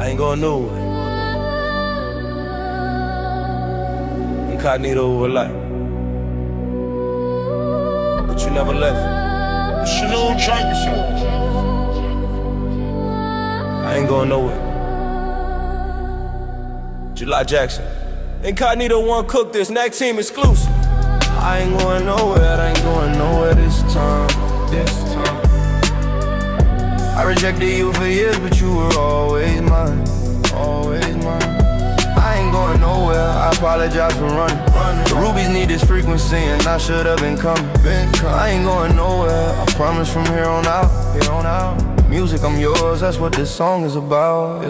I ain't going nowhere. Incognito over life, but you never left. Chanel Jackson. I ain't going nowhere. July Jackson. Incognito one cook this, next team exclusive. I ain't going nowhere, I ain't going nowhere this time. I rejected you for years, but you were always mine, always mine. I ain't going nowhere, I apologize for running. The rubies need this frequency and I should have been coming. I ain't going nowhere, I promise from here on out. Music, I'm yours, that's what this song is about.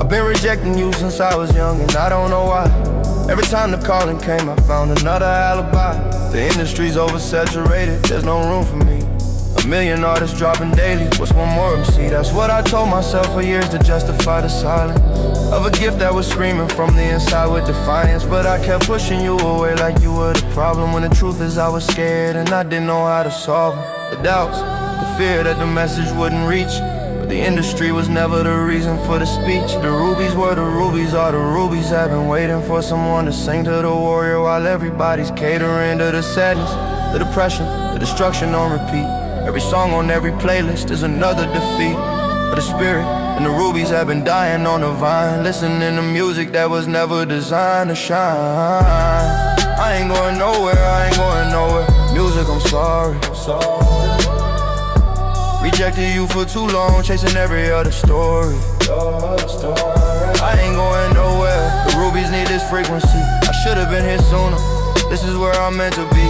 I've been rejecting you since I was young and I don't know why. Every time the calling came, I found another alibi. The industry's oversaturated, there's no room for me. A million artists dropping daily, what's one more MC? That's what I told myself for years to justify the silence of a gift that was screaming from the inside with defiance. But I kept pushing you away like you were the problem, when the truth is I was scared and I didn't know how to solve them. The doubts, the fear that the message wouldn't reach, but the industry was never the reason for the speech. The rubies were the rubies, all the rubies have been waiting for someone to sing to the warrior, while everybody's catering to the sadness, the depression, the destruction on repeat. Every song on every playlist is another defeat of the spirit, and the rubies have been dying on the vine, listening to music that was never designed to shine. I ain't going nowhere, I ain't going nowhere. Music, I'm sorry. Rejected you for too long, chasing every other story. I ain't going nowhere, the rubies need this frequency. I should've been here sooner, this is where I'm meant to be.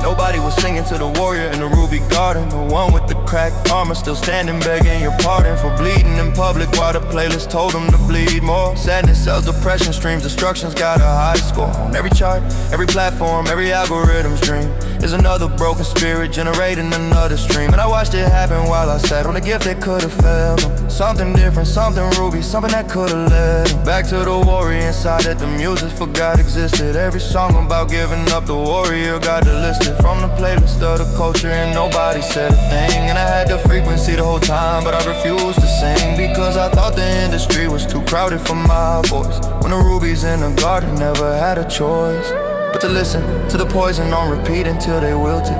Nobody was singing to the warrior in the ruby garden. The one with the cracked armor still standing, begging your pardon for bleeding in public while the playlist told him to bleed more. Sadness sells depression streams, destruction's got a high score. On every chart, every platform, every algorithm's dream is another broken spirit generating another stream. And I watched it happen while I sat on a gift that could've failed him. Something different, something ruby, something that could've led him back to the warrior inside that the music forgot existed. Every song about giving up, the warrior got delisted from the playlist of the culture, and nobody said a thing. And I had the frequency the whole time, but I refused to sing because I thought the industry was too crowded for my voice. When the rubies in the garden never had a choice but to listen to the poison on repeat until they wilted.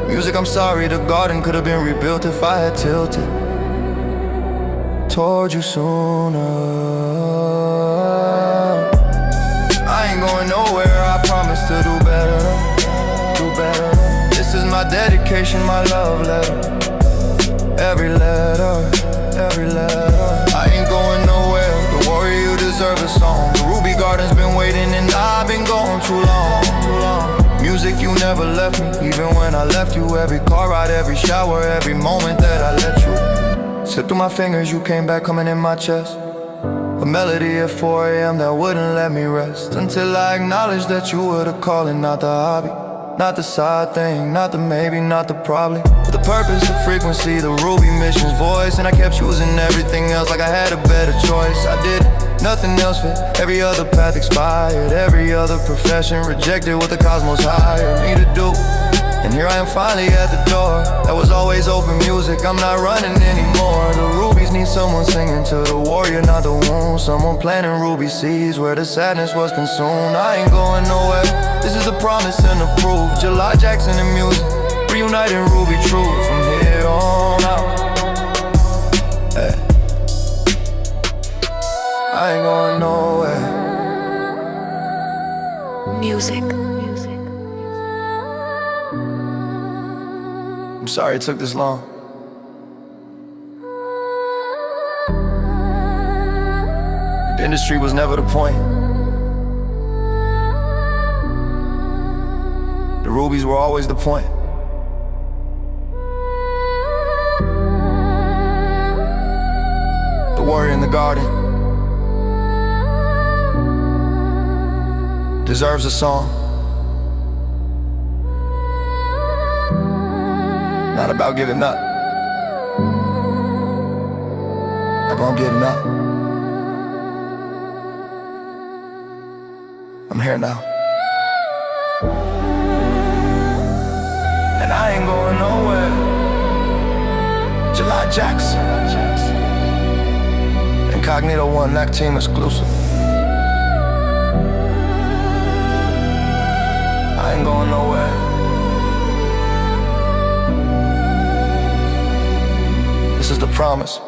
Music, I'm sorry, the garden could have been rebuilt if I had tilted towards you sooner. I ain't going nowhere, I promise to do better. This is my dedication, my love letter. Every letter. I ain't going nowhere, the warrior, you deserve a song. The ruby garden's been waiting and I've been gone too long. Music, you never left me, even when I left you. Every car ride, every shower, every moment that I let you slip through my fingers, you came back coming in my chest. A melody at 4 a.m. that wouldn't let me rest until I acknowledged that you were the calling, not the hobby. Not the side thing, not the maybe, not the probably. The purpose, the frequency, the ruby mission's voice. And I kept choosing everything else like I had a better choice. I did nothing else fit, every other path expired. Every other profession rejected what the cosmos hired me to do. And here I am finally at the door that was always open music, I'm not running anymore. The rubies need someone singing to the warrior, not the wound. Someone planting ruby seeds where the sadness was consumed. I ain't going nowhere, this is the promise and the proof. July Jackson and music, reuniting ruby truth from here on out. Hey. I ain't going nowhere. Music. I'm sorry it took this long. The industry was never the point. The rubies were always the point. The warrior in the garden deserves a song. Not about giving up, about getting up. I'm here now, and I ain't going nowhere. July Jackson. Incognito one, that team exclusive. I ain't going nowhere. This is the promise.